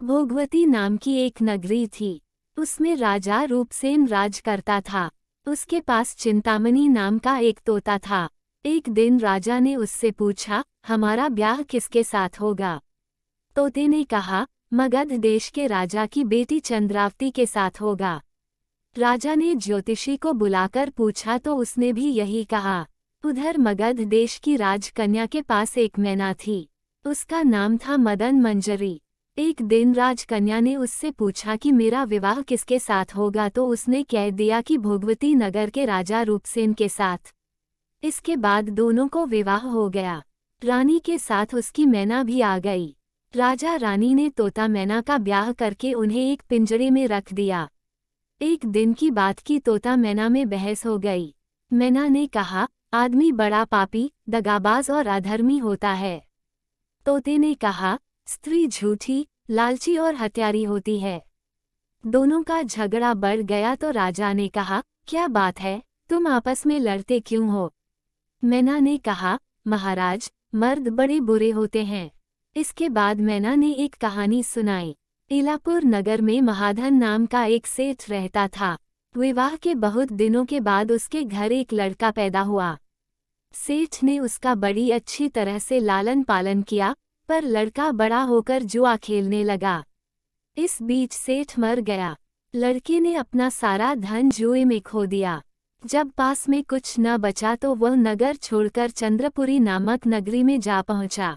भोगवती नाम की एक नगरी थी। उसमें राजा रूपसेन राज करता था। उसके पास चिंतामणि नाम का एक तोता था। एक दिन राजा ने उससे पूछा, हमारा ब्याह किसके साथ होगा? तोते ने कहा, मगध देश के राजा की बेटी चंद्रावती के साथ होगा। राजा ने ज्योतिषी को बुलाकर पूछा तो उसने भी यही कहा। उधर मगध देश की राजकन्या के पास एक मैना थी। उसका नाम था मदन मंजरी। एक दिन राजकन्या ने उससे पूछा कि मेरा विवाह किसके साथ होगा, तो उसने कह दिया कि भोगवती नगर के राजा रूपसेन के साथ। इसके बाद दोनों को विवाह हो गया। रानी के साथ उसकी मैना भी आ गई। राजा रानी ने तोता मैना का ब्याह करके उन्हें एक पिंजरे में रख दिया। एक दिन की बात की तोता मैना में बहस हो गई। मैना ने कहा, आदमी बड़ा पापी, दगाबाज और अधर्मी होता है। तोते ने कहा, स्त्री झूठी, लालची और हत्यारी होती है। दोनों का झगड़ा बढ़ गया तो राजा ने कहा, क्या बात है, तुम आपस में लड़ते क्यों हो? मैना ने कहा, महाराज, मर्द बड़े बुरे होते हैं। इसके बाद मैना ने एक कहानी सुनाई। इलापुर नगर में महाधन नाम का एक सेठ रहता था। विवाह के बहुत दिनों के बाद उसके घर एक लड़का पैदा हुआ। सेठ ने उसका बड़ी अच्छी तरह से लालन पालन किया, पर लड़का बड़ा होकर जुआ खेलने लगा। इस बीच सेठ मर गया। लड़के ने अपना सारा धन जुए में खो दिया। जब पास में कुछ न बचा तो वह नगर छोड़कर चंद्रपुरी नामक नगरी में जा पहुंचा।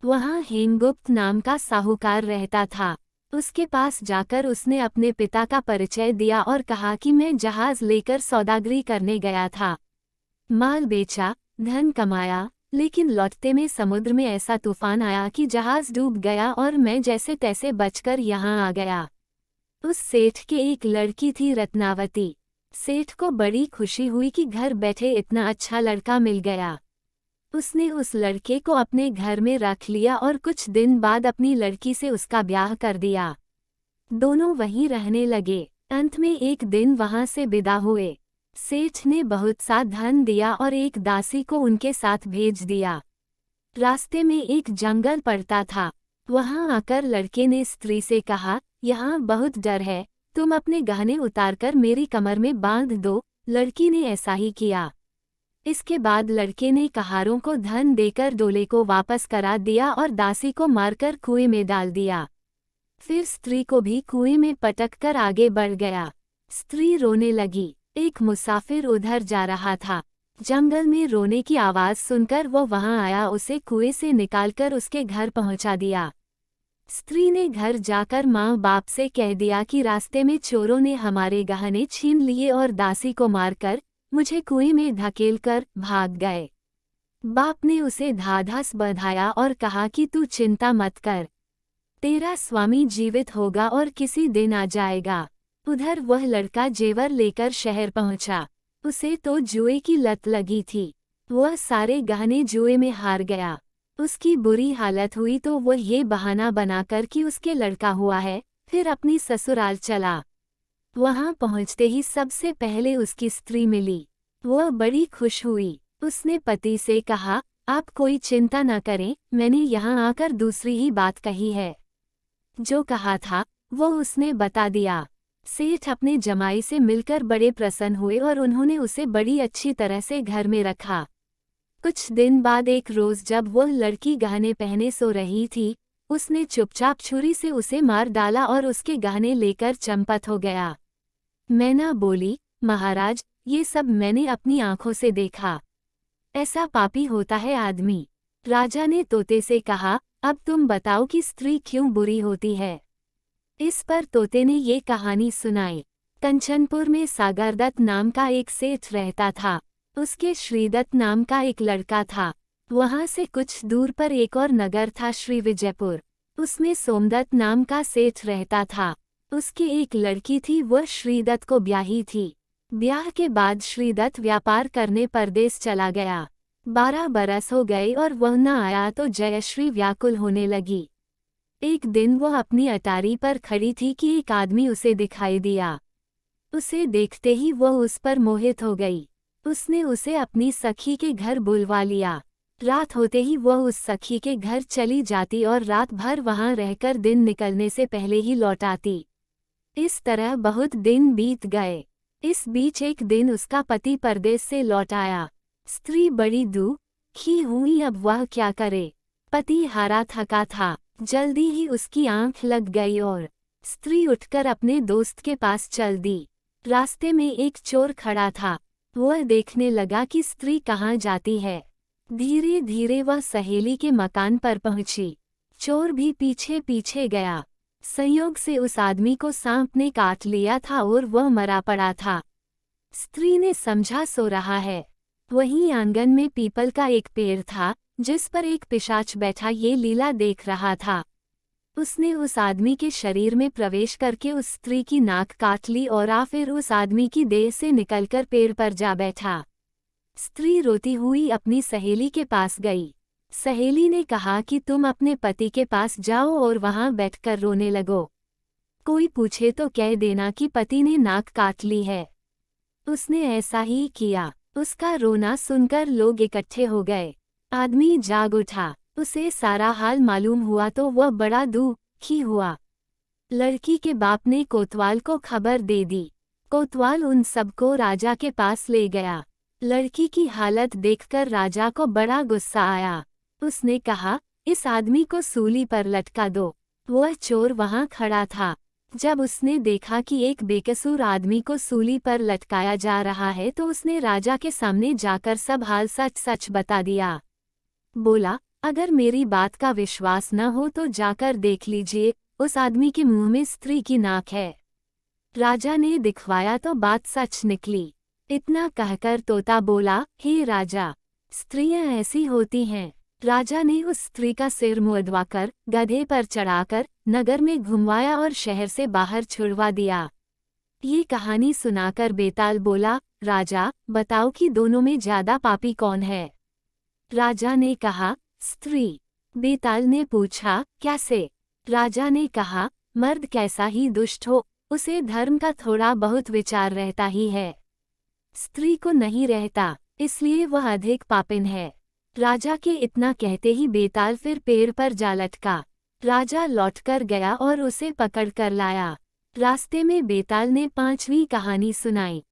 वहां हेमगुप्त नाम का साहूकार रहता था। उसके पास जाकर उसने अपने पिता का परिचय दिया और कहा कि मैं जहाज लेकर सौदागरी करने गया था। माल बेचा, धन कमाया, लेकिन लौटते में समुद्र में ऐसा तूफान आया कि जहाज डूब गया और मैं जैसे तैसे बचकर यहाँ आ गया। उस सेठ के एक लड़की थी रत्नावती। सेठ को बड़ी खुशी हुई कि घर बैठे इतना अच्छा लड़का मिल गया। उसने उस लड़के को अपने घर में रख लिया और कुछ दिन बाद अपनी लड़की से उसका ब्याह कर दिया। दोनों वहीं रहने लगे। अंत में एक दिन वहां से विदा हुए। सेठ ने बहुत सा धन दिया और एक दासी को उनके साथ भेज दिया। रास्ते में एक जंगल पड़ता था। वहां आकर लड़के ने स्त्री से कहा, यहाँ बहुत डर है, तुम अपने गहने उतारकर मेरी कमर में बांध दो। लड़की ने ऐसा ही किया। इसके बाद लड़के ने कहारों को धन देकर डोले को वापस करा दिया और दासी को मारकर कुएं में डाल दिया। फिर स्त्री को भी कुएं में पटककर आगे बढ़ गया। स्त्री रोने लगी। एक मुसाफिर उधर जा रहा था। जंगल में रोने की आवाज सुनकर वो वहां आया, उसे कुएं से निकालकर उसके घर पहुंचा दिया। स्त्री ने घर जाकर माँ बाप से कह दिया कि रास्ते में चोरों ने हमारे गहने छीन लिए और दासी को मारकर मुझे कुएं में धकेलकर भाग गए। बाप ने उसे धाधस बधाया और कहा कि तू चिंता मत कर, तेरा स्वामी जीवित होगा और किसी दिन आ जाएगा। उधर वह लड़का जेवर लेकर शहर पहुंचा। उसे तो जुए की लत लगी थी। वह सारे गहने जुए में हार गया। उसकी बुरी हालत हुई तो वह ये बहाना बनाकर कि उसके लड़का हुआ है, फिर अपनी ससुराल चला। वहां पहुंचते ही सबसे पहले उसकी स्त्री मिली। वह बड़ी खुश हुई। उसने पति से कहा, आप कोई चिंता न करें, मैंने यहाँ आकर दूसरी ही बात कही है। जो कहा था वो उसने बता दिया। सेठ अपने जमाई से मिलकर बड़े प्रसन्न हुए और उन्होंने उसे बड़ी अच्छी तरह से घर में रखा। कुछ दिन बाद एक रोज जब वह लड़की गहने पहने सो रही थी, उसने चुपचाप छुरी से उसे मार डाला और उसके गहने लेकर चंपत हो गया। मैना बोली, महाराज, ये सब मैंने अपनी आंखों से देखा। ऐसा पापी होता है आदमी। राजा ने तोते से कहा, अब तुम बताओ कि स्त्री क्यों बुरी होती है। इस पर तोते ने ये कहानी सुनाई। कंचनपुर में सागरदत्त नाम का एक सेठ रहता था। उसके श्रीदत्त नाम का एक लड़का था। वहां से कुछ दूर पर एक और नगर था, श्री विजयपुर। उसमें सोमदत्त नाम का सेठ रहता था। उसकी एक लड़की थी, वह श्रीदत्त को ब्याही थी। ब्याह के बाद श्रीदत्त व्यापार करने परदेश चला गया। 12 बरस हो गए और वह न आया तो जयश्री व्याकुल होने लगी। एक दिन वह अपनी अटारी पर खड़ी थी कि एक आदमी उसे दिखाई दिया। उसे देखते ही वह उस पर मोहित हो गई। उसने उसे अपनी सखी के घर बुलवा लिया। रात होते ही वह उस सखी के घर चली जाती और रात भर वहां रहकर दिन निकलने से पहले ही लौट आती। इस तरह बहुत दिन बीत गए। इस बीच एक दिन उसका पति परदेश से लौट आया। स्त्री बड़ी दुखी हुई, अब वह क्या करे। पति हारा थका था। जल्दी ही उसकी आंख लग गई और स्त्री उठकर अपने दोस्त के पास चल दी। रास्ते में एक चोर खड़ा था। वह देखने लगा कि स्त्री कहाँ जाती है। धीरे धीरे वह सहेली के मकान पर पहुंची। चोर भी पीछे पीछे गया। संयोग से उस आदमी को सांप ने काट लिया था और वह मरा पड़ा था। स्त्री ने समझा सो रहा है। वहीं आंगन में पीपल का एक पेड़ था जिस पर एक पिशाच बैठा ये लीला देख रहा था। उसने उस आदमी के शरीर में प्रवेश करके उस स्त्री की नाक काट ली और फिर उस आदमी की देह से निकलकर पेड़ पर जा बैठा। स्त्री रोती हुई अपनी सहेली के पास गई। सहेली ने कहा कि तुम अपने पति के पास जाओ और वहां बैठकर रोने लगो। कोई पूछे तो कह देना कि पति ने नाक काट ली है। उसने ऐसा ही किया। उसका रोना सुनकर लोग इकट्ठे हो गए। आदमी जाग उठा। उसे सारा हाल मालूम हुआ तो वह बड़ा दुखी हुआ। लड़की के बाप ने कोतवाल को खबर दे दी। कोतवाल उन सबको राजा के पास ले गया। लड़की की हालत देखकर राजा को बड़ा गुस्सा आया। उसने कहा, इस आदमी को सूली पर लटका दो। वह चोर वहां खड़ा था। जब उसने देखा कि एक बेकसूर आदमी को सूली पर लटकाया जा रहा है तो उसने राजा के सामने जाकर सब हाल सच सच बता दिया। बोला, अगर मेरी बात का विश्वास न हो तो जाकर देख लीजिए, उस आदमी के मुंह में स्त्री की नाक है। राजा ने दिखवाया तो बात सच निकली। इतना कहकर तोता बोला, हे राजा, स्त्रियां ऐसी होती हैं। राजा ने उस स्त्री का सिर मुंदवाकर गधे पर चढ़ाकर नगर में घुमवाया और शहर से बाहर छुड़वा दिया। ये कहानी सुनाकर बेताल बोला, राजा, बताओ कि दोनों में ज्यादा पापी कौन है। राजा ने कहा, स्त्री। बेताल ने पूछा, कैसे। राजा ने कहा, मर्द कैसा ही दुष्ट हो, उसे धर्म का थोड़ा बहुत विचार रहता ही है। स्त्री को नहीं रहता, इसलिए वह अधिक पापिन है। राजा के इतना कहते ही बेताल फिर पेड़ पर जा लटका। राजा लौटकर गया और उसे पकड़ कर लाया। रास्ते में बेताल ने 5वीं कहानी सुनाई।